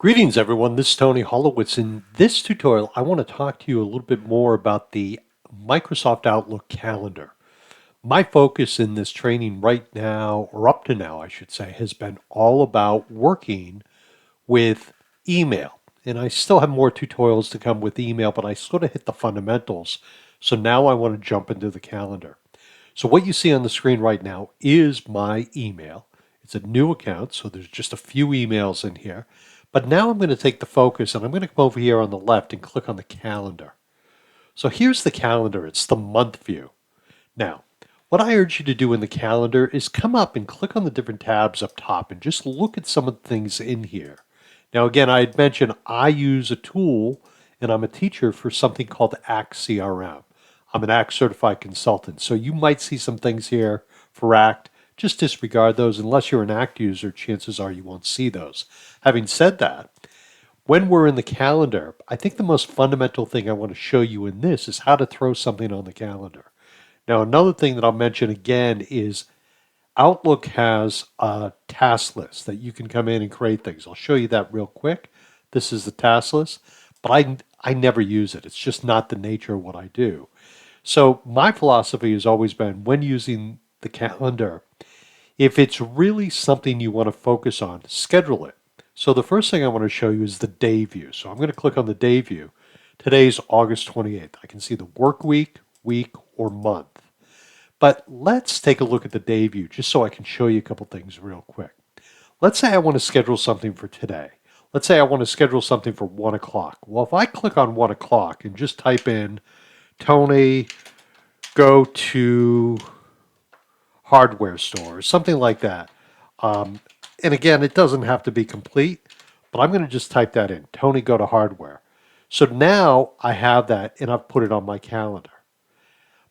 Greetings, everyone. This is Tony Holowitz. In this tutorial, I want to talk to you a little bit more about the Microsoft Outlook calendar. My focus in this training right now, or up to now, I should say, has been all about working with email. And I still have more tutorials to come with email, but I sort of hit the fundamentals. So now I want to jump into the calendar. So what you see on the screen right now is my email. It's a new account, so there's just a few emails in here. But now I'm going to take the focus and I'm going to come over here on the left and click on the calendar. So here's the calendar. It's the month view. Now, what I urge you to do in the calendar is come up and click on the different tabs up top and just look at some of the things in here. Now, again, I had mentioned I use a tool and I'm a teacher for something called ACT CRM. I'm an ACT certified consultant. So you might see some things here for ACT. Just disregard those. Unless you're an ACT user, chances are you won't see those. Having said that, when we're in the calendar, I think the most fundamental thing I want to show you in this is how to throw something on the calendar. Now, another thing that I'll mention again is Outlook has a task list that you can come in and create things. I'll show you that real quick. This is the task list, but I never use it. It's just not the nature of what I do. So my philosophy has always been when using the calendar, if it's really something you want to focus on, schedule it. So the first thing I want to show you is the day view. So I'm going to click on the day view. Today's August 28th. I can see the work week, or month. But let's take a look at the day view just so I can show you a couple things real quick. Let's say I want to schedule something for today. Let's say I want to schedule something for 1 o'clock. Well, if I click on 1 o'clock and just type in Tony, go to hardware store, or something like that. And again, it doesn't have to be complete, but I'm going to just type that in. Tony, go to hardware. So now I have that and I've put it on my calendar.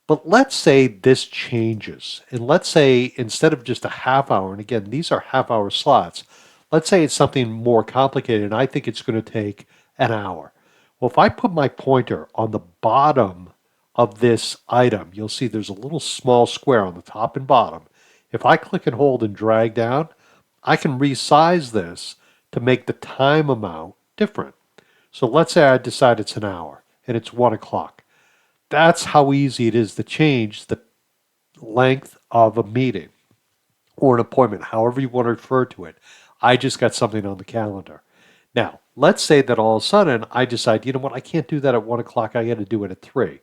But let's say this changes. And let's say instead of just a half hour, and again, these are half hour slots, let's say it's something more complicated and I think it's going to take an hour. Well, if I put my pointer on the bottom of this item, you'll see there's a little small square on the top and bottom. If I click and hold and drag down, I can resize this to make the time amount different. So let's say I decide it's an hour and it's 1 o'clock. That's how easy it is to change the length of a meeting or an appointment, however you want to refer to it. I just got something on the calendar. Now, let's say that all of a sudden I decide, you know what, I can't do that at 1 o'clock. I got to do it at 3.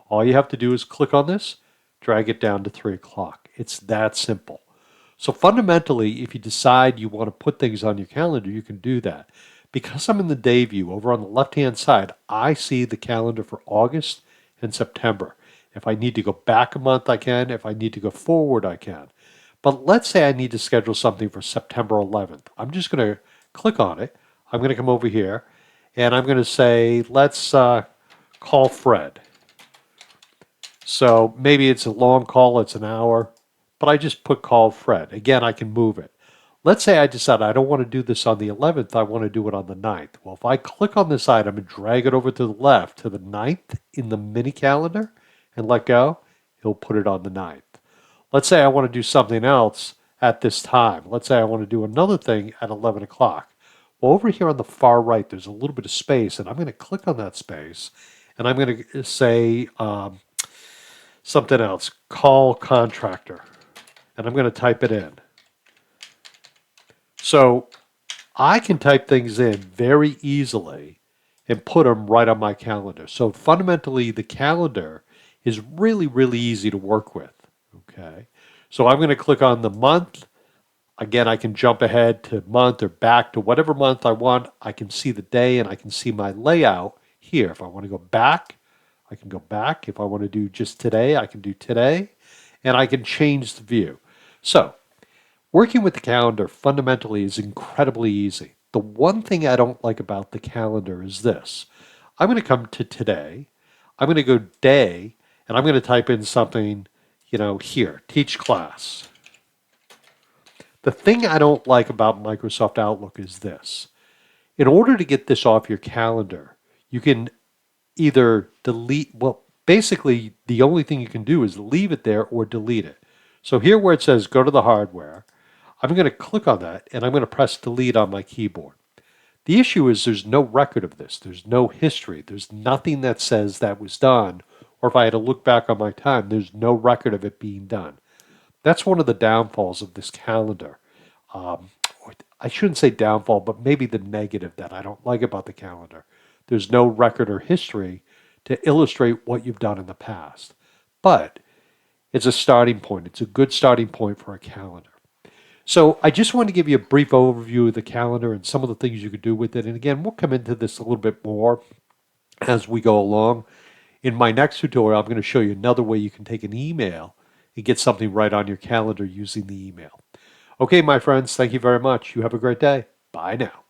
All you have to do is click on this, drag it down to 3 o'clock. It's that simple. So fundamentally, if you decide you want to put things on your calendar, you can do that. Because I'm in the day view over on the left-hand side, I see the calendar for August and September. If I need to go back a month, I can. If I need to go forward, I can. But let's say I need to schedule something for September 11th. I'm just going to click on it. I'm going to come over here and I'm going to say, let's call Fred. So maybe it's a long call, it's an hour, but I just put call Fred. Again, I can move it. Let's say I decide I don't want to do this on the 11th, I want to do it on the 9th. Well, if I click on this item and drag it over to the left to the 9th in the mini calendar and let go, he'll put it on the 9th. Let's say I want to do something else at this time. Let's say I want to do another thing at 11 o'clock. Well, over here on the far right, there's a little bit of space, and I'm going to click on that space, and I'm going to say something else, call contractor, and I'm going to type it in. So I can type things in very easily and put them right on my calendar. So fundamentally, the calendar is really, really easy to work with. Okay. So I'm going to click on the month. Again, I can jump ahead to month or back to whatever month I want. I can see the day and I can see my layout here. If I want to go back, I can go back. If I want to do just today, I can do today. And I can change the view. So working with the calendar fundamentally is incredibly easy. The one thing I don't like about the calendar is this. I'm going to come to today. I'm going to go day, and I'm going to type in something, here, teach class. The thing I don't like about Microsoft Outlook is this. In order to get this off your calendar, you can either delete, well, basically the only thing you can do is leave it there or delete it. So here where it says go to the hardware, I'm going to click on that and I'm going to press delete on my keyboard. The issue is there's no record of this. There's no history. There's nothing that says that was done. Or if I had to look back on my time, there's no record of it being done. That's one of the downfalls of this calendar. Or I shouldn't say downfall, but maybe the negative that I don't like about the calendar. There's no record or history to illustrate what you've done in the past. But it's a starting point. It's a good starting point for a calendar. So I just wanted to give you a brief overview of the calendar and some of the things you could do with it. And again, we'll come into this a little bit more as we go along. In my next tutorial, I'm going to show you another way you can take an email and get something right on your calendar using the email. Okay, my friends, thank you very much. You have a great day. Bye now.